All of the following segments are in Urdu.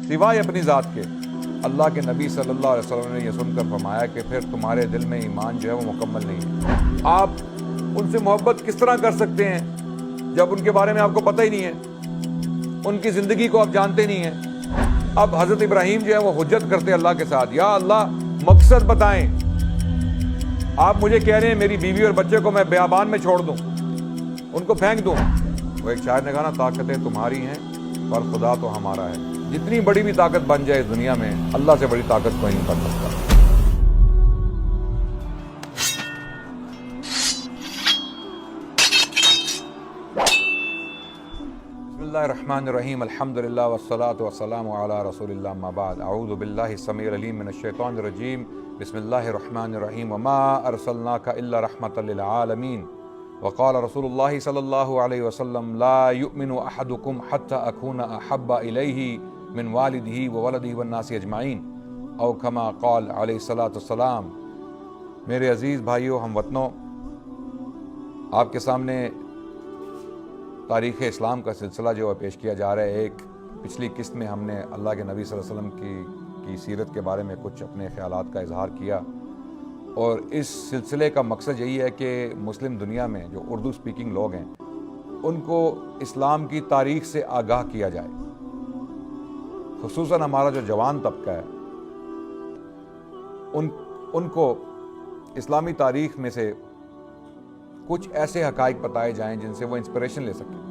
سوائے اپنی ذات کے۔ اللہ کے نبی صلی اللہ علیہ وسلم نے یہ سن کر فرمایا کہ پھر تمہارے دل میں ایمان جو ہے وہ مکمل نہیں ہے۔ آپ ان سے محبت کس طرح کر سکتے ہیں جب ان کے بارے میں آپ کو پتہ ہی نہیں ہے، ان کی زندگی کو آپ جانتے نہیں ہیں۔ اب حضرت ابراہیم جو ہے وہ حجت کرتے اللہ کے ساتھ، یا اللہ مقصد بتائیں، آپ مجھے کہہ رہے ہیں میری بیوی اور بچے کو میں بیابان میں چھوڑ دوں، ان کو پھینک دوں؟ وہ ایک شاعر نے کہا نا، طاقتیں تمہاری ہیں پر خدا تو ہمارا ہے۔ جتنی بڑی بھی طاقت بن جائے اس دنیا میں، اللہ سے بڑی طاقت کوئی نہیں کر سکتا۔ بسم اللہ الرحمن الرحیم، الحمدللہ والصلاة والسلام علی رسول اللہ، اما بعد، اعوذ باللہ السمیع العلیم من الشیطان الرجیم، بسم اللہ الرحمن الرحیم، وما ارسلناک الا رحمۃ للعالمین، وقال رسول اللہ صلی اللہ علیہ وسلم، لا یؤمن احدکم حتی اکون احب الیہ من والدہ وولدہ والناس اجمعین، او کما قال علیہ الصلاۃ والسلام۔ میرے عزیز بھائیو، ہم وطنوں، آپ کے سامنے تاریخ اسلام کا سلسلہ جو ہے پیش کیا جا رہا ہے۔ ایک پچھلی قسط میں ہم نے اللہ کے نبی صلی اللہ علیہ وسلم کی سیرت کے بارے میں کچھ اپنے خیالات کا اظہار کیا، اور اس سلسلے کا مقصد یہی ہے کہ مسلم دنیا میں جو اردو سپیکنگ لوگ ہیں ان کو اسلام کی تاریخ سے آگاہ کیا جائے، خصوصاً ہمارا جو جوان طبقہ ہے ان کو اسلامی تاریخ میں سے کچھ ایسے حقائق بتائے جائیں جن سے وہ انسپریشن لے سکیں۔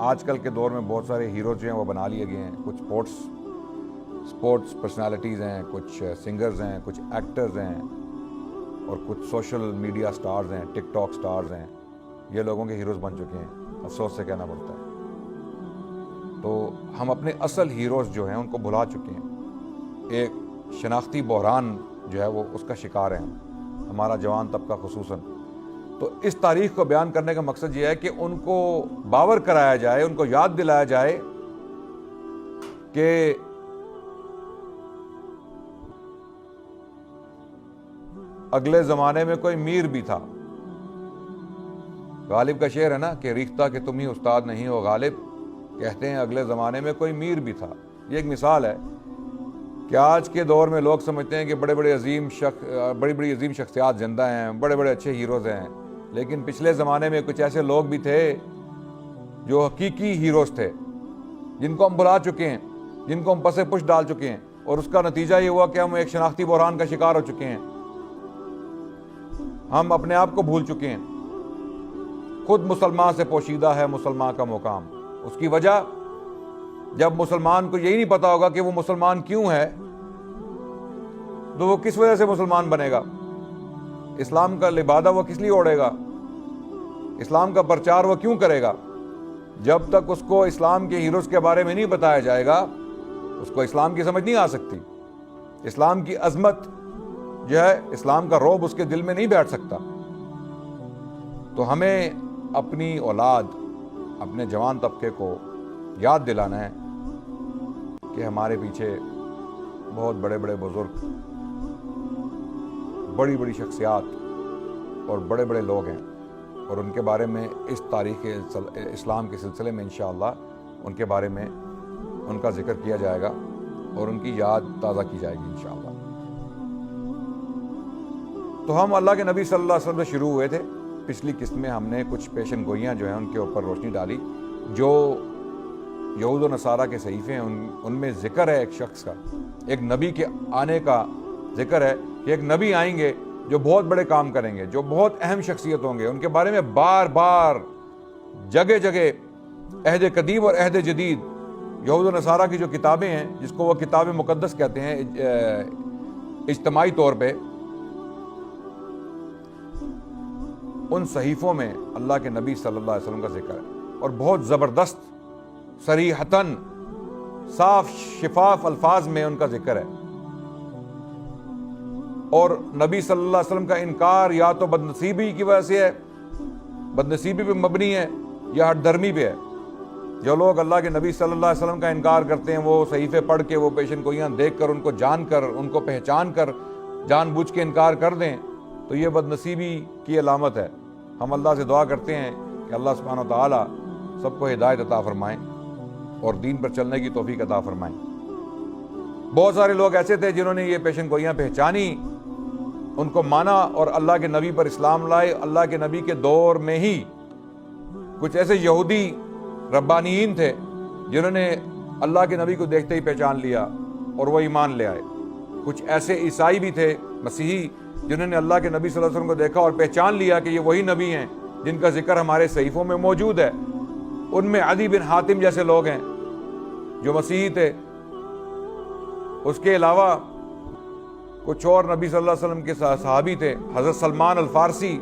آج کل کے دور میں بہت سارے ہیروز جو ہیں وہ بنا لیے گئے ہیں، کچھ سپورٹس پرسنالٹیز ہیں، کچھ سنگرز ہیں، کچھ ایکٹرز ہیں، اور کچھ سوشل میڈیا سٹارز ہیں، ٹک ٹاک سٹارز ہیں۔ یہ لوگوں کے ہیروز بن چکے ہیں، افسوس سے کہنا پڑتا ہے۔ تو ہم اپنے اصل ہیروز جو ہیں ان کو بھلا چکے ہیں۔ ایک شناختی بحران جو ہے وہ اس کا شکار ہے ہمارا جوان طبقہ خصوصاً۔ تو اس تاریخ کو بیان کرنے کا مقصد یہ ہے کہ ان کو باور کرایا جائے، ان کو یاد دلایا جائے کہ اگلے زمانے میں کوئی میر بھی تھا۔ غالب کا شعر ہے نا کہ ریختہ کہ تم ہی استاد نہیں ہو غالب، کہتے ہیں اگلے زمانے میں کوئی میر بھی تھا۔ یہ ایک مثال ہے کہ آج کے دور میں لوگ سمجھتے ہیں کہ بڑی بڑی عظیم شخصیات زندہ ہیں، بڑے بڑے اچھے ہیروز ہیں، لیکن پچھلے زمانے میں کچھ ایسے لوگ بھی تھے جو حقیقی ہیروز تھے، جن کو ہم بھلا چکے ہیں، جن کو ہم پس پش ڈال چکے ہیں، اور اس کا نتیجہ یہ ہوا کہ ہم ایک شناختی بحران کا شکار ہو چکے ہیں۔ ہم اپنے آپ کو بھول چکے ہیں۔ خود مسلمان سے پوشیدہ ہے مسلمان کا مقام۔ اس کی وجہ، جب مسلمان کو یہی نہیں پتا ہوگا کہ وہ مسلمان کیوں ہے تو وہ کس وجہ سے مسلمان بنے گا؟ اسلام کا لبادہ وہ کس لیے اوڑھے گا؟ اسلام کا پرچار وہ کیوں کرے گا؟ جب تک اس کو اسلام کے ہیروز کے بارے میں نہیں بتایا جائے گا، اس کو اسلام کی سمجھ نہیں آ سکتی۔ اسلام کی عظمت جو ہے، اسلام کا رعب اس کے دل میں نہیں بیٹھ سکتا۔ تو ہمیں اپنی اولاد، اپنے جوان طبقے کو یاد دلانا ہے کہ ہمارے پیچھے بہت بڑے بڑے بزرگ، بڑی بڑی شخصیات اور بڑے بڑے لوگ ہیں، اور ان کے بارے میں اس تاریخ اسلام کے سلسلے میں انشاءاللہ ان کے بارے میں ان کا ذکر کیا جائے گا اور ان کی یاد تازہ کی جائے گی انشاءاللہ۔ تو ہم اللہ کے نبی صلی اللہ علیہ وسلم سے شروع ہوئے تھے۔ پچھلی قسط میں ہم نے کچھ پیشن گوئیاں جو ہیں ان کے اوپر روشنی ڈالی۔ جو یہود و نصارہ کے صحیفے ہیں ان میں ذکر ہے ایک شخص کا، ایک نبی کے آنے کا ذکر ہے کہ ایک نبی آئیں گے جو بہت بڑے کام کریں گے، جو بہت اہم شخصیت ہوں گے۔ ان کے بارے میں بار بار جگہ جگہ عہد قدیم اور عہد جدید، یہود و نصارہ کی جو کتابیں ہیں، جس کو وہ کتاب مقدس کہتے ہیں اجتماعی طور پہ، ان صحیفوں میں اللہ کے نبی صلی اللہ علیہ وسلم کا ذکر ہے، اور بہت زبردست، صریحتاً، صاف شفاف الفاظ میں ان کا ذکر ہے۔ اور نبی صلی اللہ علیہ وسلم کا انکار یا تو بدنصیبی کی وجہ سے ہے، بدنصیبی پہ مبنی ہے، یا ہٹ دھرمی پہ ہے۔ جو لوگ اللہ کے نبی صلی اللہ علیہ وسلم کا انکار کرتے ہیں، وہ صحیفے پڑھ کے، وہ پیشن گوئیاں دیکھ کر، ان کو جان کر، ان کو پہچان کر جان بوجھ کے انکار کر دیں، تو یہ بدنصیبی کی علامت ہے۔ ہم اللہ سے دعا کرتے ہیں کہ اللہ سبحانہ و تعالیٰ سب کو ہدایت عطا فرمائیں اور دین پر چلنے کی توفیق عطا فرمائیں۔ بہت سارے لوگ ایسے تھے جنہوں نے یہ پیشن گوئیاں پہچانی، ان کو مانا اور اللہ کے نبی پر اسلام لائے۔ اللہ کے نبی کے دور میں ہی کچھ ایسے یہودی ربانیین تھے جنہوں نے اللہ کے نبی کو دیکھتے ہی پہچان لیا اور وہ ایمان لے آئے۔ کچھ ایسے عیسائی بھی تھے، مسیحی، جنہوں نے اللہ کے نبی صلی اللہ علیہ وسلم کو دیکھا اور پہچان لیا کہ یہ وہی نبی ہیں جن کا ذکر ہمارے صحیفوں میں موجود ہے۔ ان میں عدی بن حاتم جیسے لوگ ہیں جو مسیحی تھے۔ اس کے علاوہ کچھ اور نبی صلی اللہ علیہ وسلم کے صحابی تھے، حضرت سلمان الفارسی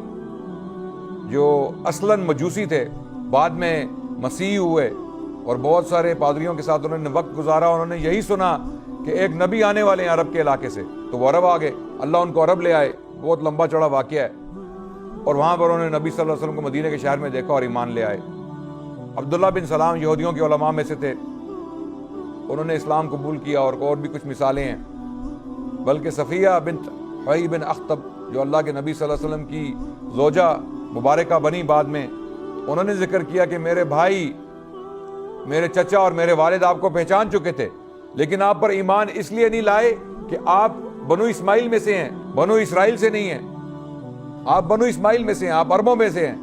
جو اصلاً مجوسی تھے، بعد میں مسیحی ہوئے اور بہت سارے پادریوں کے ساتھ انہوں نے وقت گزارا۔ انہوں نے یہی سنا کہ ایک نبی آنے والے ہیں عرب کے علاقے سے، تو وہ عرب آ گئے، اللہ ان کو عرب لے آئے۔ بہت لمبا چوڑا واقعہ ہے، اور وہاں پر انہوں نے نبی صلی اللہ علیہ وسلم کو مدینہ کے شہر میں دیکھا اور ایمان لے آئے۔ عبداللہ بن سلام یہودیوں کے علماء میں سے تھے، انہوں نے اسلام قبول کیا، اور بھی کچھ مثالیں ہیں۔ بلکہ صفیہ بنت حیی بن اخطب جو اللہ کے نبی صلی اللہ علیہ وسلم کی زوجہ مبارکہ بنی بعد میں، انہوں نے ذکر کیا کہ میرے بھائی، میرے چچا اور میرے والد آپ کو پہچان چکے تھے، لیکن آپ پر ایمان اس لیے نہیں لائے کہ آپ بنو اسماعیل میں سے ہیں، بنو اسرائیل سے نہیں ہیں۔ آپ بنو اسماعیل میں سے ہیں، آپ عربوں میں سے ہیں،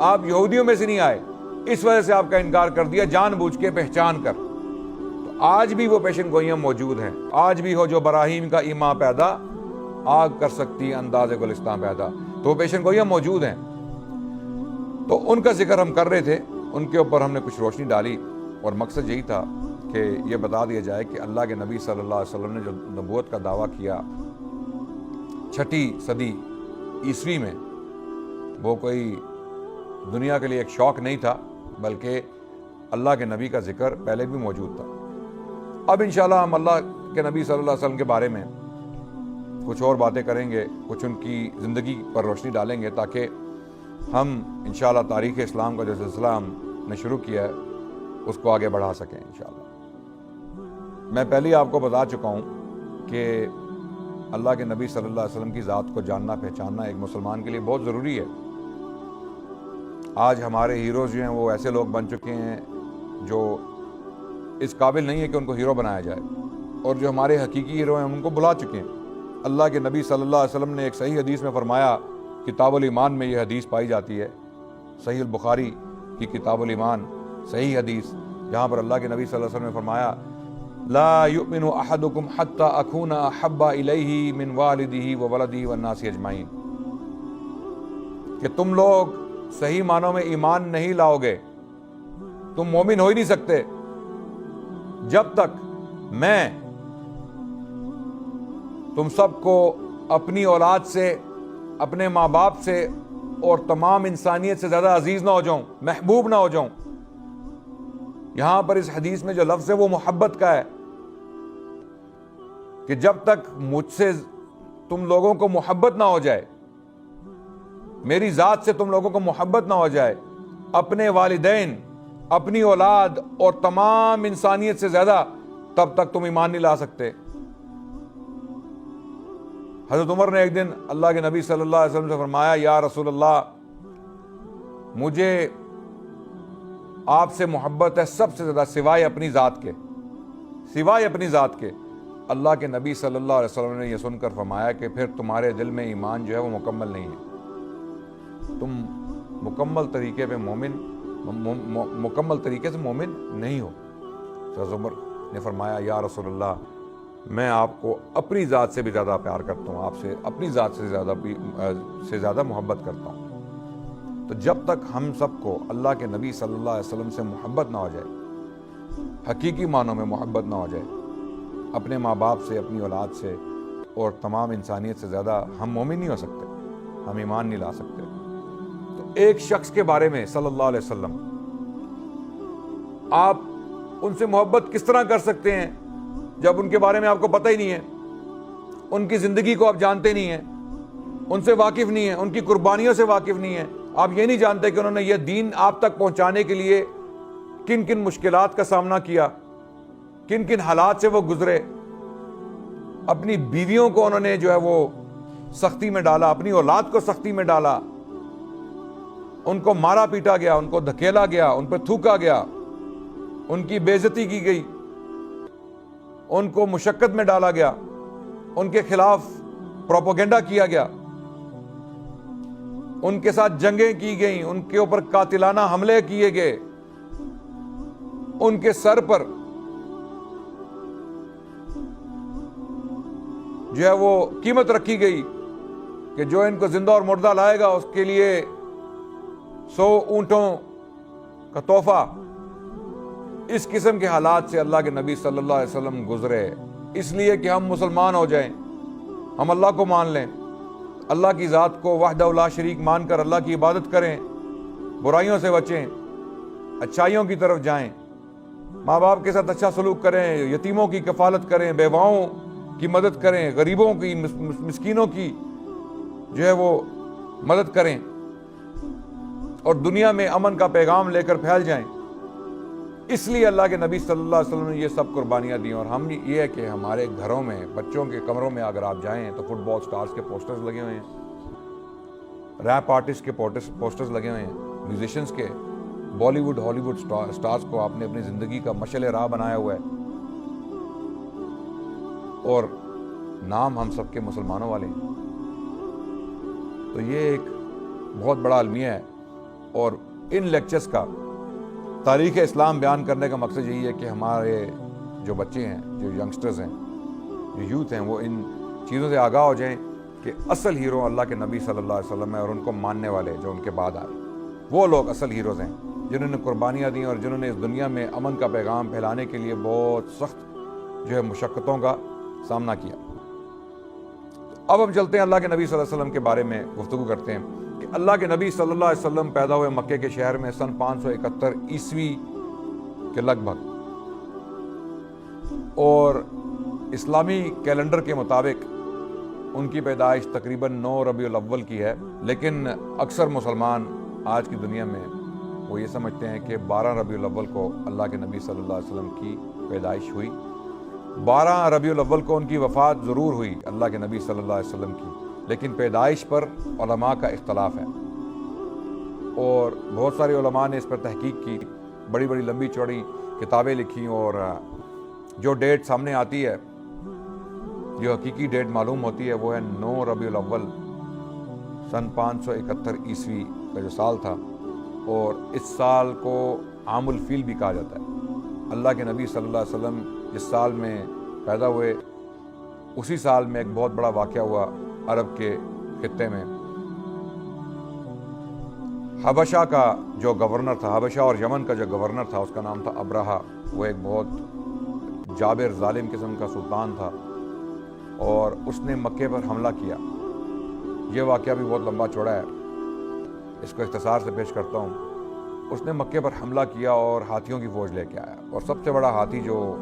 آپ یہودیوں میں سے نہیں آئے، اس وجہ سے آپ کا انکار کر دیا جان بوجھ کے پہچان کر۔ تو آج بھی وہ پیشن گوئیاں موجود ہیں، آج بھی ہو جو براہیم کا ایمان پیدا، آگ کر سکتی انداز گلستان پیدا، تو وہ پیشن گوئیاں موجود ہیں۔ تو ان کا ذکر ہم کر رہے تھے، ان کے اوپر ہم نے کچھ روشنی ڈالی، اور مقصد یہی تھا کہ یہ بتا دیا جائے کہ اللہ کے نبی صلی اللہ علیہ وسلم نے جو نبوت کا دعویٰ کیا 6 صدی عیسوی میں، وہ کوئی دنیا کے لیے ایک شوق نہیں تھا، بلکہ اللہ کے نبی کا ذکر پہلے بھی موجود تھا۔ اب انشاءاللہ ہم اللہ کے نبی صلی اللہ علیہ وسلم کے بارے میں کچھ اور باتیں کریں گے، کچھ ان کی زندگی پر روشنی ڈالیں گے، تاکہ ہم انشاءاللہ تاریخ اسلام کا جو سلسلہ ہم نے شروع کیا ہے اس کو آگے بڑھا سکیں انشاءاللہ۔ میں پہلے ہی آپ کو بتا چکا ہوں کہ اللہ کے نبی صلی اللہ علیہ وسلم کی ذات کو جاننا پہچاننا ایک مسلمان کے لیے بہت ضروری ہے۔ آج ہمارے ہیروز جو ہیں وہ ایسے لوگ بن چکے ہیں جو اس قابل نہیں ہے کہ ان کو ہیرو بنایا جائے، اور جو ہمارے حقیقی ہیرو ہیں ان کو بلا چکے ہیں۔ اللہ کے نبی صلی اللہ علیہ وسلم نے ایک صحیح حدیث میں فرمایا، کتاب الایمان میں یہ حدیث پائی جاتی ہے، صحیح البخاری کی کتاب الایمان، صحیح حدیث، جہاں پر اللہ کے نبی صلی اللہ علیہ وسلم نے فرمایا، لا یؤمن احدکم حتی اکون احب الیہ من والدہ وولدہ والناس اجمعین، کہ تم لوگ صحیح معنوں میں ایمان نہیں لاؤ گے، تم مومن ہو ہی نہیں سکتے جب تک میں تم سب کو اپنی اولاد سے، اپنے ماں باپ سے اور تمام انسانیت سے زیادہ عزیز نہ ہو جاؤں، محبوب نہ ہو جاؤں۔ یہاں پر اس حدیث میں جو لفظ ہے وہ محبت کا ہے، کہ جب تک مجھ سے تم لوگوں کو محبت نہ ہو جائے، میری ذات سے تم لوگوں کو محبت نہ ہو جائے، اپنے والدین، اپنی اولاد اور تمام انسانیت سے زیادہ، تب تک تم ایمان نہیں لا سکتے۔ حضرت عمر نے ایک دن اللہ کے نبی صلی اللہ علیہ وسلم سے فرمایا، یا رسول اللہ، مجھے آپ سے محبت ہے سب سے زیادہ، سوائے اپنی ذات کے، سوائے اپنی ذات کے۔ اللہ کے نبی صلی اللہ علیہ وسلم نے یہ سن کر فرمایا کہ پھر تمہارے دل میں ایمان جو ہے وہ مکمل نہیں ہے، تم مکمل طریقے پہ مکمل طریقے سے مومن نہیں ہو۔ حضرت عمر نے فرمایا، یا رسول اللہ، میں آپ کو اپنی ذات سے بھی زیادہ پیار کرتا ہوں، آپ سے اپنی ذات سے زیادہ محبت کرتا ہوں۔ تو جب تک ہم سب کو اللہ کے نبی صلی اللہ علیہ وسلم سے محبت نہ ہو جائے، حقیقی معنوں میں محبت نہ ہو جائے، اپنے ماں باپ سے، اپنی اولاد سے اور تمام انسانیت سے زیادہ، ہم مومن نہیں ہو سکتے، ہم ایمان نہیں لا سکتے۔ تو ایک شخص کے بارے میں صلی اللہ علیہ وسلم آپ ان سے محبت کس طرح کر سکتے ہیں جب ان کے بارے میں آپ کو پتہ ہی نہیں ہے، ان کی زندگی کو آپ جانتے نہیں ہیں، ان سے واقف نہیں ہیں، ان کی قربانیوں سے واقف نہیں ہیں، آپ یہ نہیں جانتے کہ انہوں نے یہ دین آپ تک پہنچانے کے لیے کن کن مشکلات کا سامنا کیا، کن کن حالات سے وہ گزرے، اپنی بیویوں کو انہوں نے جو ہے وہ سختی میں ڈالا، اپنی اولاد کو سختی میں ڈالا، ان کو مارا پیٹا گیا، ان کو دھکیلا گیا، ان پہ تھوکا گیا، ان کی بے عزتی کی گئی، ان کو مشقت میں ڈالا گیا، ان کے خلاف پروپیگنڈا کیا گیا، ان کے ساتھ جنگیں کی گئیں، ان کے اوپر قاتلانہ حملے کیے گئے، ان کے سر پر جو ہے وہ قیمت رکھی گئی کہ جو ان کو زندہ اور مردہ لائے گا اس کے لیے 100 اونٹوں کا تحفہ۔ اس قسم کے حالات سے اللہ کے نبی صلی اللہ علیہ وسلم گزرے، اس لیے کہ ہم مسلمان ہو جائیں، ہم اللہ کو مان لیں، اللہ کی ذات کو وحدہ لا شریک مان کر اللہ کی عبادت کریں، برائیوں سے بچیں، اچھائیوں کی طرف جائیں، ماں باپ کے ساتھ اچھا سلوک کریں، یتیموں کی کفالت کریں، بیواؤں کی مدد کریں، غریبوں کی، مسکینوں کی جو ہے وہ مدد کریں، اور دنیا میں امن کا پیغام لے کر پھیل جائیں۔ اس لیے اللہ کے نبی صلی اللہ علیہ وسلم نے یہ سب قربانیاں دیں۔ اور ہم یہ ہے کہ ہمارے گھروں میں، بچوں کے کمروں میں اگر آپ جائیں تو فٹ بال سٹارز کے پوسٹرز لگے ہوئے ہیں، ریپ آرٹسٹ کے پوسٹرز لگے ہوئے ہیں، میوزیشنز کے، بالی ووڈ ہالی ووڈ سٹارز کو آپ نے اپنی زندگی کا مشعل راہ بنایا ہوا ہے، اور نام ہم سب کے مسلمانوں والے ہیں۔ تو یہ ایک بہت بڑا المیہ ہے، اور ان لیکچرز کا تاریخ اسلام بیان کرنے کا مقصد یہی ہے کہ ہمارے جو بچے ہیں، جو ینگسٹرز ہیں، جو یوتھ ہیں، وہ ان چیزوں سے آگاہ ہو جائیں کہ اصل ہیرو اللہ کے نبی صلی اللہ علیہ وسلم ہے، اور ان کو ماننے والے جو ان کے بعد آئے، وہ لوگ اصل ہیروز ہیں جنہوں نے قربانیاں دیں اور جنہوں نے اس دنیا میں امن کا پیغام پھیلانے کے لیے بہت سخت جو ہے مشقتوں کا سامنا کیا۔ اب ہم چلتے ہیں اللہ کے نبی صلی اللہ علیہ وسلم کے بارے میں گفتگو کرتے ہیں کہ اللہ کے نبی صلی اللہ علیہ وسلم پیدا ہوئے مکے کے شہر میں سن 571 عیسوی کے لگ بھگ، اور اسلامی کیلنڈر کے مطابق ان کی پیدائش تقریباً 9 ربیع الاول کی ہے، لیکن اکثر مسلمان آج کی دنیا میں وہ یہ سمجھتے ہیں کہ 12 ربیع الاول کو اللہ کے نبی صلی اللہ علیہ وسلم کی پیدائش ہوئی۔ 12 ربیع الاول کو ان کی وفات ضرور ہوئی اللہ کے نبی صلی اللہ علیہ وسلم کی، لیکن پیدائش پر علماء کا اختلاف ہے، اور بہت سارے علماء نے اس پر تحقیق کی، بڑی بڑی لمبی چوڑی کتابیں لکھی، اور جو ڈیٹ سامنے آتی ہے، جو حقیقی ڈیٹ معلوم ہوتی ہے، وہ ہے 9 ربیع الاول سن 571 عیسوی کا جو سال تھا، اور اس سال کو عام الفیل بھی کہا جاتا ہے۔ اللہ کے نبی صلی اللہ علیہ وسلم جس سال میں پیدا ہوئے، اسی سال میں ایک بہت بڑا واقعہ ہوا عرب کے خطے میں۔ حبشہ کا جو گورنر تھا، حبشہ اور یمن کا جو گورنر تھا، اس کا نام تھا ابرہہ، وہ ایک بہت جابر ظالم قسم کا سلطان تھا، اور اس نے مکے پر حملہ کیا۔ یہ واقعہ بھی بہت لمبا چوڑا ہے، اس کو اختصار سے پیش کرتا ہوں۔ اس نے مکے پر حملہ کیا اور ہاتھیوں کی فوج لے کے آیا، اور سب سے بڑا ہاتھی جو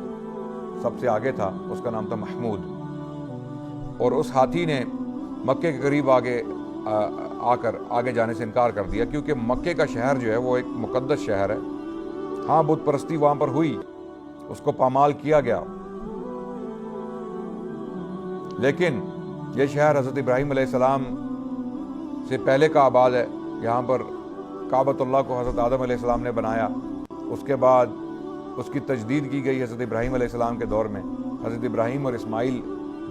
سب سے آگے تھا اس کا نام تھا محمود، اور اس ہاتھی نے مکے کے قریب آ کر آگے جانے سے انکار کر دیا، کیونکہ مکے کا شہر جو ہے وہ ایک مقدس شہر ہے۔ ہاں، بت پرستی وہاں پر ہوئی، اس کو پامال کیا گیا، لیکن یہ شہر حضرت ابراہیم علیہ السلام سے پہلے کا آباد ہے۔ یہاں پر کعبۃ اللہ کو حضرت آدم علیہ السلام نے بنایا، اس کے بعد اس کی تجدید کی گئی حضرت ابراہیم علیہ السلام کے دور میں۔ حضرت ابراہیم اور اسماعیل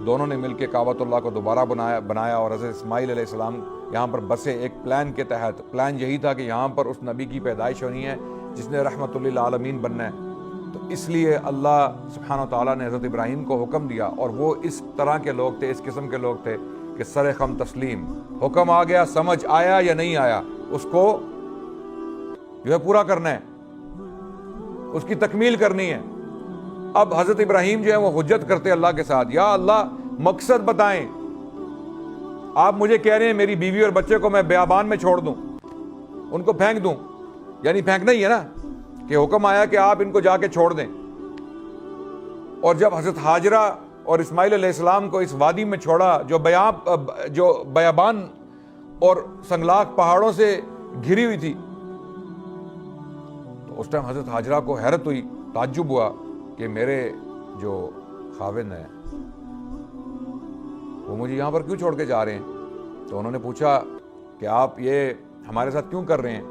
دونوں نے مل کے کعبۃ اللہ کو دوبارہ بنایا، اور حضرت اسماعیل علیہ السلام یہاں پر بسے ایک پلان کے تحت۔ پلان یہی تھا کہ یہاں پر اس نبی کی پیدائش ہونی ہے جس نے رحمت للعالمین بننا ہے، تو اس لیے اللہ سبحانہ و تعالیٰ نے حضرت ابراہیم کو حکم دیا، اور وہ اس طرح کے لوگ تھے، اس قسم کے لوگ تھے کہ سر خم تسلیم، حکم آ گیا، سمجھ آیا یا نہیں آیا، اس کو جو ہے پورا کرنا ہے، اس کی تکمیل کرنی ہے۔ اب حضرت ابراہیم جو ہے وہ حجت کرتے اللہ کے ساتھ، یا اللہ مقصد بتائیں، آپ مجھے کہہ رہے ہیں میری بیوی اور بچے کو میں بیابان میں چھوڑ دوں، ان کو پھینک دوں، یعنی پھینکنا ہی ہے نا، کہ حکم آیا کہ آپ ان کو جا کے چھوڑ دیں۔ اور جب حضرت ہاجرہ اور اسماعیل علیہ السلام کو اس وادی میں چھوڑا جو بیابان اور سنگلاخ پہاڑوں سے گھری ہوئی تھی، تو اس ٹائم حضرت ہاجرہ کو حیرت ہوئی، تعجب ہوا کہ میرے جو خاوند ہیں وہ مجھے یہاں پر کیوں چھوڑ کے جا رہے ہیں؟ تو انہوں نے پوچھا کہ آپ یہ ہمارے ساتھ کیوں کر رہے ہیں؟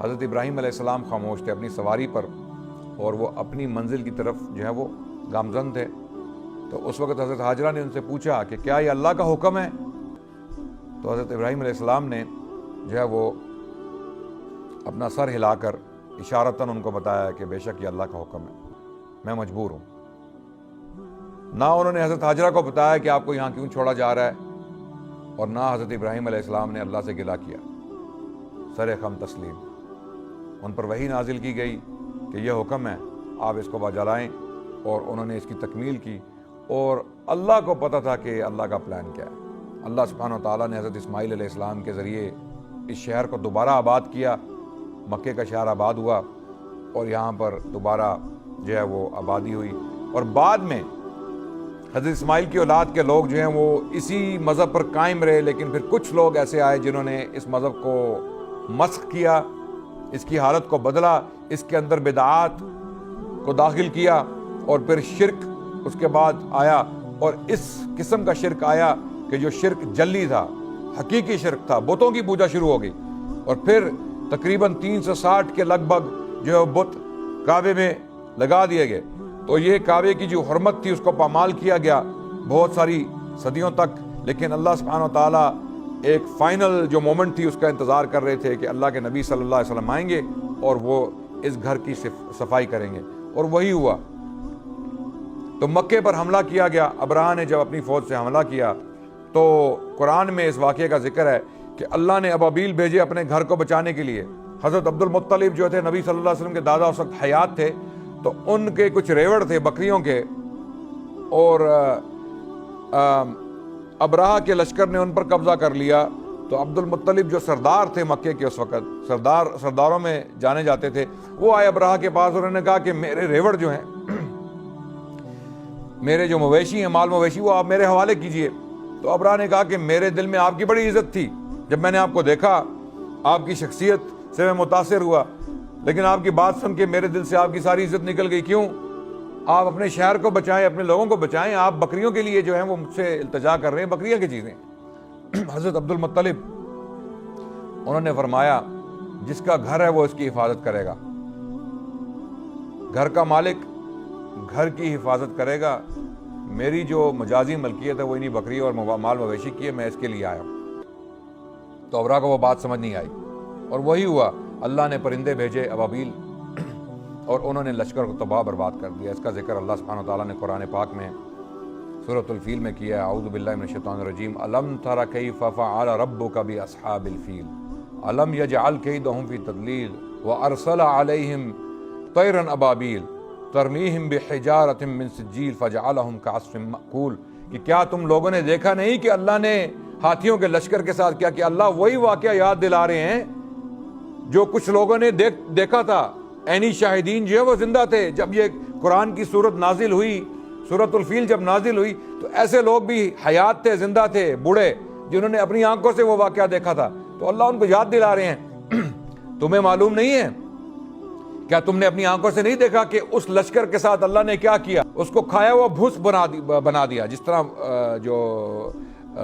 حضرت ابراہیم علیہ السلام خاموش تھے اپنی سواری پر، اور وہ اپنی منزل کی طرف جو ہے وہ گامزن تھے، تو اس وقت حضرت ہاجرہ نے ان سے پوچھا کہ کیا یہ اللہ کا حکم ہے؟ تو حضرت ابراہیم علیہ السلام نے جو ہے وہ اپنا سر ہلا کر اشارتاً ان کو بتایا کہ بے شک یہ اللہ کا حکم ہے، میں مجبور ہوں۔ نہ انہوں نے حضرت ہاجرہ کو بتایا کہ آپ کو یہاں کیوں چھوڑا جا رہا ہے، اور نہ حضرت ابراہیم علیہ السلام نے اللہ سے گلہ کیا، سر خم تسلیم۔ ان پر وحی نازل کی گئی کہ یہ حکم ہے، آپ اس کو بجلائیں، اور انہوں نے اس کی تکمیل کی، اور اللہ کو پتہ تھا کہ اللہ کا پلان کیا ہے۔ اللہ سبحانہ و تعالیٰ نے حضرت اسماعیل علیہ السلام کے ذریعے اس شہر کو دوبارہ آباد کیا، مکے کا شہر آباد ہوا، اور یہاں پر دوبارہ جو ہے وہ آبادی ہوئی۔ اور بعد میں حضرت اسماعیل کی اولاد کے لوگ جو ہیں وہ اسی مذہب پر قائم رہے، لیکن پھر کچھ لوگ ایسے آئے جنہوں نے اس مذہب کو مسخ کیا، اس کی حالت کو بدلا، اس کے اندر بدعات کو داخل کیا، اور پھر شرک اس کے بعد آیا، اور اس قسم کا شرک آیا کہ جو شرک جلی تھا، حقیقی شرک تھا، بتوں کی پوجا شروع ہو گئی، اور پھر تقریباً 360 کے لگ بھگ جو ہے بت کعبے میں لگا دیے گئے۔ تو یہ کعبے کی جو حرمت تھی اس کو پامال کیا گیا بہت ساری صدیوں تک، لیکن اللہ سبحانہ و تعالیٰ ایک فائنل جو مومنٹ تھی اس کا انتظار کر رہے تھے کہ اللہ کے نبی صلی اللہ علیہ وسلم آئیں گے اور وہ اس گھر کی صفائی کریں گے، اور وہی ہوا۔ تو مکے پر حملہ کیا گیا، ابرہہ نے جب اپنی فوج سے حملہ کیا تو قرآن میں اس واقعے کا ذکر ہے کہ اللہ نے ابابیل بھیجے اپنے گھر کو بچانے کے لیے۔ حضرت عبد المطلب جو تھے نبی صلی اللہ علیہ وسلم کے دادا اس وقت حیات تھے، تو ان کے کچھ ریوڑ تھے بکریوں کے، اور ابرہہ کے لشکر نے ان پر قبضہ کر لیا۔ تو عبد المطلب جو سردار تھے مکے کے، اس وقت سرداروں میں جانے جاتے تھے، وہ آئے ابرہہ کے پاس، انہوں نے کہا کہ میرے ریوڑ جو ہیں، میرے جو مویشی ہیں، مال مویشی، وہ آپ میرے حوالے کیجئے۔ تو ابرہہ نے کہا کہ میرے دل میں آپ کی بڑی عزت تھی، جب میں نے آپ کو دیکھا آپ کی شخصیت سے میں متاثر ہوا، لیکن آپ کی بات سن کے میرے دل سے آپ کی ساری عزت نکل گئی۔ کیوں؟ آپ اپنے شہر کو بچائیں، اپنے لوگوں کو بچائیں، آپ بکریوں کے لیے جو ہیں وہ مجھ سے التجا کر رہے ہیں، بکریاں کی چیزیں۔ حضرت عبد المطلب انہوں نے فرمایا جس کا گھر ہے وہ اس کی حفاظت کرے گا، گھر کا مالک گھر کی حفاظت کرے گا، میری جو مجازی ملکیت ہے وہ انہی بکری اور مال مویشی کی ہے، میں اس کے لیے آیا ہوں۔ تو ابرہہ کو وہ بات سمجھ نہیں آئی، اور وہی ہوا، اللہ نے پرندے بھیجے ابابیل، اور انہوں نے لشکر کو تباہ برباد کر دیا۔ اس کا ذکر اللہ سبحانہ وتعالیٰ نے قرآن پاک میں سورۃ الفیل میں کیا ہے۔ اعوذ باللہ من الشیطان الرجیم، الم تر کیف فعل ربک باصحاب الفیل الم یجعل کیدہم فی تضلیل وارسل علیہم طیرا ابابیل ترمیہم بحجارۃ من سجیل فجعلہم کعصف مأکول، کہ کیا تم لوگوں نے دیکھا نہیں کہ اللہ نے ہاتھیوں کے لشکر کے ساتھ کیا؟ کہ اللہ وہی واقعہ یاد دلا رہے ہیں جو کچھ لوگوں نے دیکھا تھا، عینی شاہدین جو ہے وہ زندہ تھے۔ جب یہ قرآن کی صورت نازل ہوئی، سورۃ الفیل جب نازل ہوئی، تو ایسے لوگ بھی حیات تھے، زندہ تھے، بوڑھے، جنہوں نے اپنی آنکھوں سے وہ واقعہ دیکھا تھا۔ تو اللہ ان کو یاد دلا رہے ہیں تمہیں معلوم نہیں ہے؟ کیا تم نے اپنی آنکھوں سے نہیں دیکھا کہ اس لشکر کے ساتھ اللہ نے کیا کیا؟ اس کو کھایا ہوا بھوس بنا دیا، جس طرح جو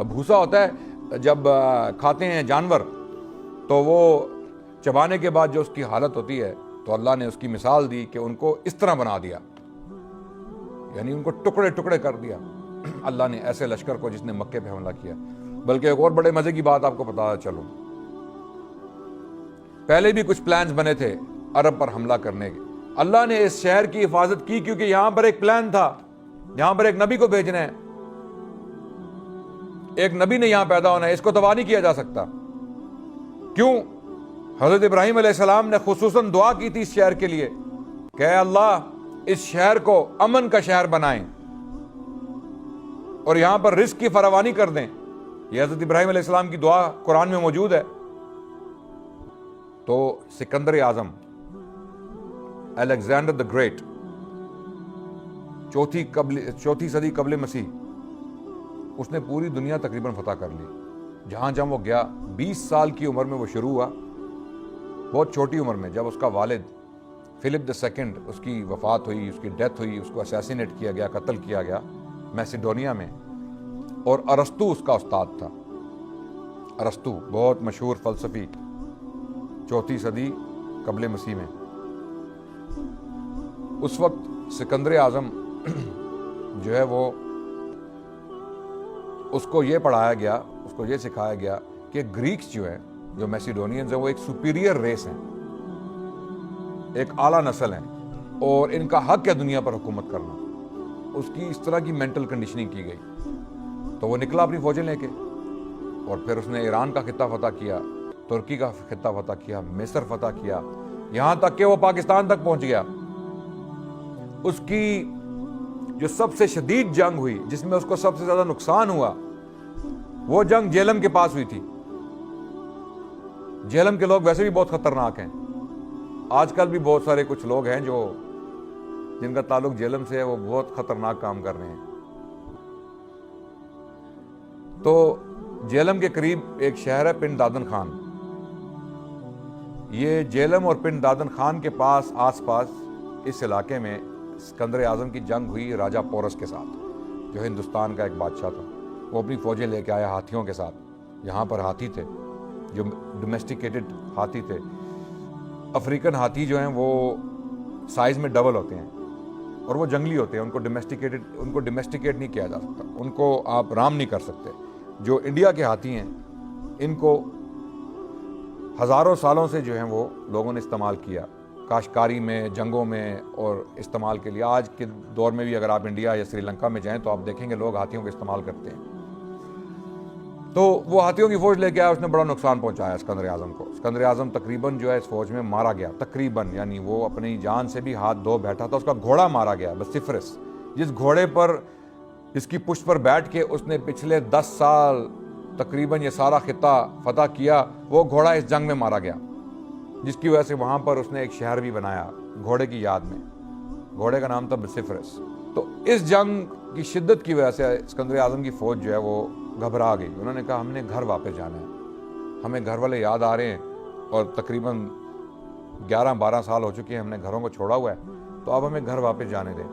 بھوسا ہوتا ہے جب کھاتے ہیں جانور تو وہ چبانے کے بعد جو اس کی حالت ہوتی ہے، تو اللہ نے اس کی مثال دی کہ ان کو اس طرح بنا دیا، یعنی ان کو ٹکڑے ٹکڑے کر دیا اللہ نے ایسے لشکر کو جس نے مکے پہ حملہ کیا۔ بلکہ ایک اور بڑے مزے کی بات آپ کو بتا چلوں، پہلے بھی کچھ پلانز بنے تھے عرب پر حملہ کرنے کے۔ اللہ نے اس شہر کی حفاظت کی کیونکہ یہاں پر ایک پلان تھا، یہاں پر ایک نبی کو بھیجنا ہے، ایک نبی نے یہاں پیدا ہونا ہے، اس کو تباہ نہیں کیا جا سکتا۔ کیوں؟ حضرت ابراہیم علیہ السلام نے خصوصاً دعا کی تھی اس شہر کے لیے کہ اے اللہ اس شہر کو امن کا شہر بنائیں اور یہاں پر رزق کی فراوانی کر دیں۔ یہ حضرت ابراہیم علیہ السلام کی دعا قرآن میں موجود ہے۔ تو سکندر اعظم، الیگزینڈر دی گریٹ، چوتھی صدی قبل مسیح، اس نے پوری دنیا تقریباً فتح کر لی۔ جہاں جہاں وہ گیا، 20 سال کی عمر میں وہ شروع ہوا، بہت چھوٹی عمر میں، جب اس کا والد فلپ II اس کی وفات ہوئی، اس کی ڈیتھ ہوئی، اس کو اسیسینیٹ کیا گیا، قتل کیا گیا میسیڈونیا میں، اور ارسطو اس کا استاد تھا۔ ارسطو بہت مشہور فلسفی، 4 صدی قبل مسیح میں۔ اس وقت سکندر اعظم جو ہے وہ اس کو یہ پڑھایا گیا, اس کو یہ سکھایا گیا کہ گریکس جو ہیں, جو میسیڈونینز ہیں, وہ ایک سپیریئر ریس ہیں, ایک اعلیٰ نسل ہیں, اور ان کا حق ہے دنیا پر حکومت کرنا. اس کی اس طرح کی مینٹل کنڈیشننگ کی گئی. تو وہ نکلا اپنی فوجیں لے کے, اور پھر اس نے ایران کا خطہ فتح کیا, ترکی کا خطہ فتح کیا, مصر فتح کیا, یہاں تک کہ وہ پاکستان تک پہنچ گیا. اس کی جو سب سے شدید جنگ ہوئی, جس میں اس کو سب سے زیادہ نقصان ہوا, وہ جنگ جہلم کے پاس ہوئی تھی. جہلم کے لوگ ویسے بھی بہت خطرناک ہیں. آج کل بھی بہت سارے کچھ لوگ ہیں جو جن کا تعلق جہلم سے ہے, وہ بہت خطرناک کام کر رہے ہیں. تو جہلم کے قریب ایک شہر ہے پنڈ دادن خان. یہ جہلم اور پنڈ دادن خان کے پاس آس پاس اس علاقے میں اسکندر اعظم کی جنگ ہوئی راجہ پورس کے ساتھ, جو ہندوستان کا ایک بادشاہ تھا. وہ اپنی فوجیں لے کے آیا ہاتھیوں کے ساتھ. یہاں پر ہاتھی تھے جو ڈومیسٹیکیٹڈ ہاتھی تھے. افریقن ہاتھی جو ہیں وہ سائز میں ڈبل ہوتے ہیں اور وہ جنگلی ہوتے ہیں. ان کو ڈومیسٹیکیٹ نہیں کیا جا سکتا, ان کو آپ رام نہیں کر سکتے. جو انڈیا کے ہاتھی ہیں, ان کو ہزاروں سالوں سے جو ہیں وہ لوگوں نے استعمال کیا, کاشتکاری میں, جنگوں میں اور استعمال کے لیے. آج کے دور میں بھی اگر آپ انڈیا یا سری لنکا میں جائیں تو آپ دیکھیں گے لوگ ہاتھیوں کا استعمال کرتے ہیں. تو وہ ہاتھیوں کی فوج لے کے آیا, اس نے بڑا نقصان پہنچایا اسکندر اعظم کو. اسکندر اعظم تقریباً جو ہے اس فوج میں مارا گیا, تقریباً, یعنی وہ اپنی جان سے بھی ہاتھ دھو بیٹھا تھا. اس کا گھوڑا مارا گیا, بسفرس, جس گھوڑے پر, جس کی پشت پر بیٹھ کے اس نے پچھلے 10 سال تقریباً یہ سارا خطہ فتح کیا, وہ گھوڑا اس جنگ میں مارا گیا, جس کی وجہ سے وہاں پر اس نے ایک شہر بھی بنایا گھوڑے کی یاد میں. گھوڑے کا نام تھا بسفرس. تو اس جنگ کی شدت کی وجہ سے اسکندر اعظم کی فوج جو ہے وہ گھبرا گئی. انہوں نے کہا ہم نے گھر واپس جانا ہے, ہمیں گھر والے یاد آ رہے ہیں, اور تقریباً 11-12 سال ہو چکے ہیں ہم نے گھروں کو چھوڑا ہوا ہے, تو اب ہمیں گھر واپس جانے دیں.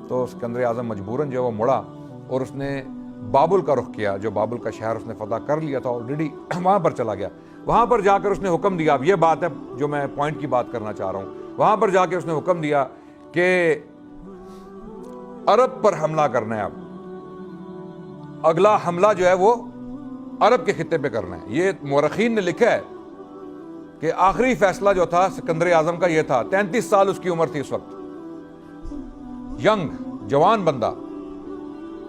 تو اسکندر اعظم مجبوراً جو ہے وہ مڑا اور اس نے بابل کا رخ کیا, جو بابل کا شہر اس نے فتح کر لیا تھا آلریڈی, وہاں پر چلا گیا. وہاں پر جا کر اس نے حکم دیا, اب یہ بات ہے جو میں پوائنٹ کی بات کرنا چاہ رہا ہوں, وہاں پر جا کے اس نے حکم دیا کہ عرب پر حملہ کرنا ہے. اب اگلا حملہ جو ہے وہ عرب کے خطے پہ کرنا ہے. یہ مورخین نے لکھا ہے کہ آخری فیصلہ جو تھا اسکندر اعظم کا یہ تھا. 33 سال اس کی عمر تھی اس وقت, ینگ, جوان بندہ.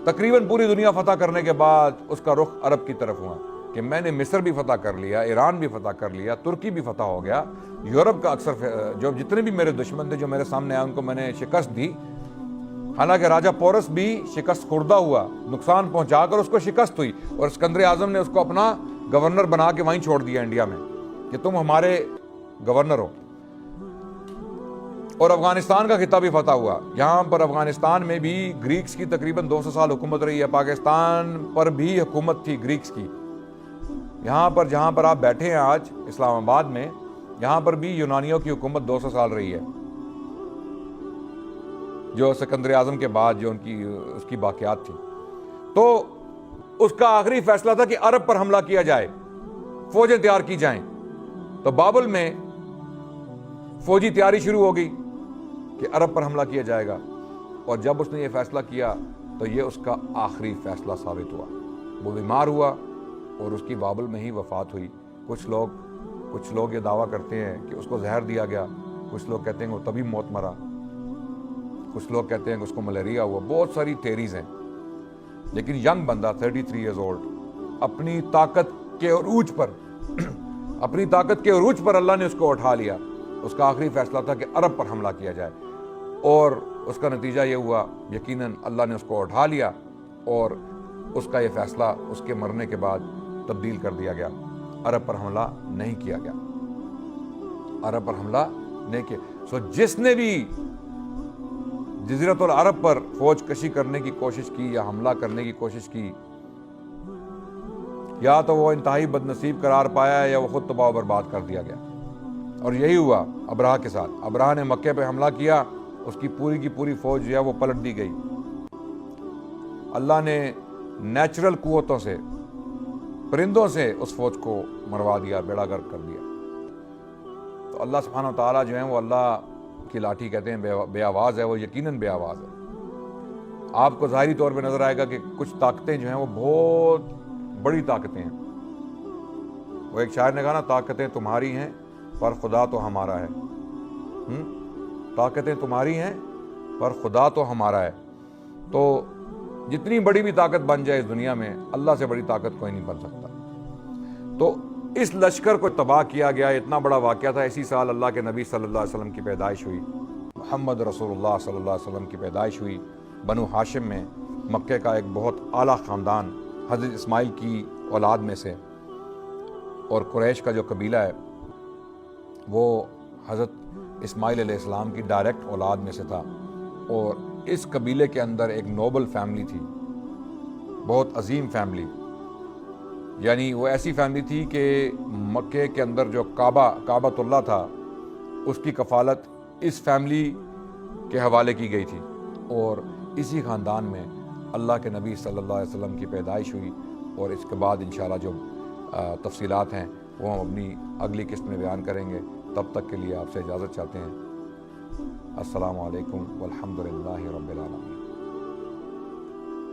تقریباً پوری دنیا فتح کرنے کے بعد اس کا رخ عرب کی طرف ہوا کہ میں نے مصر بھی فتح کر لیا, ایران بھی فتح کر لیا, ترکی بھی فتح ہو گیا, یورپ کا اکثر جو جتنے بھی میرے دشمن تھے جو میرے سامنے آئے ان کو میں نے شکست دی. حالانکہ راجہ پورس بھی شکست خوردہ ہوا, نقصان پہنچا کر اس کو شکست ہوئی, اور اسکندر اعظم نے اس کو اپنا گورنر بنا کے وہیں چھوڑ دیا انڈیا میں کہ تم ہمارے گورنر ہو. اور افغانستان کا خطہ بھی فتح ہوا. یہاں پر افغانستان میں بھی گریکس کی تقریباً 200 سال حکومت رہی ہے. پاکستان پر بھی حکومت تھی گریکس کی. یہاں پر جہاں پر آپ بیٹھے ہیں آج اسلام آباد میں, یہاں پر بھی یونانیوں کی حکومت 200 سال رہی ہے, جو سکندر اعظم کے بعد جو اس کی باقیات تھی. تو اس کا آخری فیصلہ تھا کہ عرب پر حملہ کیا جائے, فوجیں تیار کی جائیں. تو بابل میں فوجی تیاری شروع ہو گئی کہ عرب پر حملہ کیا جائے گا. اور جب اس نے یہ فیصلہ کیا تو یہ اس کا آخری فیصلہ ثابت ہوا. وہ بیمار ہوا اور اس کی بابل میں ہی وفات ہوئی. کچھ لوگ یہ دعویٰ کرتے ہیں کہ اس کو زہر دیا گیا, کچھ لوگ کہتے ہیں کہ وہ تبھی موت مرا, کچھ لوگ کہتے ہیں کہ اس کو ملیریا ہوا. بہت ساری تھیریز ہیں. لیکن ینگ بندہ 33 ایئرز اولڈ, اپنی طاقت کے عروج پر اللہ نے اس کو اٹھا لیا. اس کا آخری فیصلہ تھا کہ عرب پر حملہ کیا جائے, اور اس کا نتیجہ یہ ہوا یقیناً اللہ نے اس کو اٹھا لیا, اور اس کا یہ فیصلہ اس کے مرنے کے بعد تبدیل کر دیا گیا. عرب پر حملہ نہیں کیا گیا, عرب پر حملہ نہیں کیا. جس نے بھی جزیرۃ العرب پر فوج کشی کرنے کی کوشش کی یا حملہ کرنے کی کوشش کی, یا تو وہ انتہائی بد نصیب قرار پایا یا وہ خود تباہ و برباد کر دیا گیا. اور یہی ہوا ابراہ کے ساتھ. ابراہ نے مکے پہ حملہ کیا, اس کی پوری فوج جو ہے وہ پلٹ دی گئی. اللہ نے نیچرل قوتوں سے, پرندوں سے اس فوج کو مروا دیا, بیڑا گرک کر دیا. تو اللہ سبحانہ و تعالیٰ جو ہیں وہ اللہ کی لاٹھی کہتے ہیں, بے آواز ہے, وہ یقیناً بے آواز ہے. آپ کو ظاہری طور پہ نظر آئے گا کہ کچھ طاقتیں جو ہیں وہ بہت بڑی طاقتیں ہیں. وہ ایک شاعر نے کہا نا، طاقتیں تمہاری ہیں پر خدا تو ہمارا ہے. طاقتیں تمہاری ہیں پر خدا تو ہمارا ہے. تو جتنی بڑی بھی طاقت بن جائے اس دنیا میں، اللہ سے بڑی طاقت کوئی نہیں بن سکتا. تو اس لشکر کو تباہ کیا گیا. اتنا بڑا واقعہ تھا. اسی سال اللہ کے نبی صلی اللہ علیہ وسلم کی پیدائش ہوئی. محمد رسول اللہ صلی اللہ علیہ وسلم کی پیدائش ہوئی بنو ہاشم میں، مکے کا ایک بہت اعلیٰ خاندان، حضرت اسماعیل کی اولاد میں سے. اور قریش کا جو قبیلہ ہے وہ حضرت اسماعیل علیہ السلام کی ڈائریکٹ اولاد میں سے تھا. اور اس قبیلے کے اندر ایک نوبل فیملی تھی، بہت عظیم فیملی. یعنی وہ ایسی فیملی تھی کہ مکے کے اندر جو کعبۃ اللہ تھا، اس کی کفالت اس فیملی کے حوالے کی گئی تھی. اور اسی خاندان میں اللہ کے نبی صلی اللہ علیہ وسلم کی پیدائش ہوئی. اور اس کے بعد انشاءاللہ جو تفصیلات ہیں وہ ہم اپنی اگلی قسط میں بیان کریں گے. تب تک کے لیے آپ سے اجازت چاہتے ہیں. السلام علیکم والحمد للہ رب العالمین.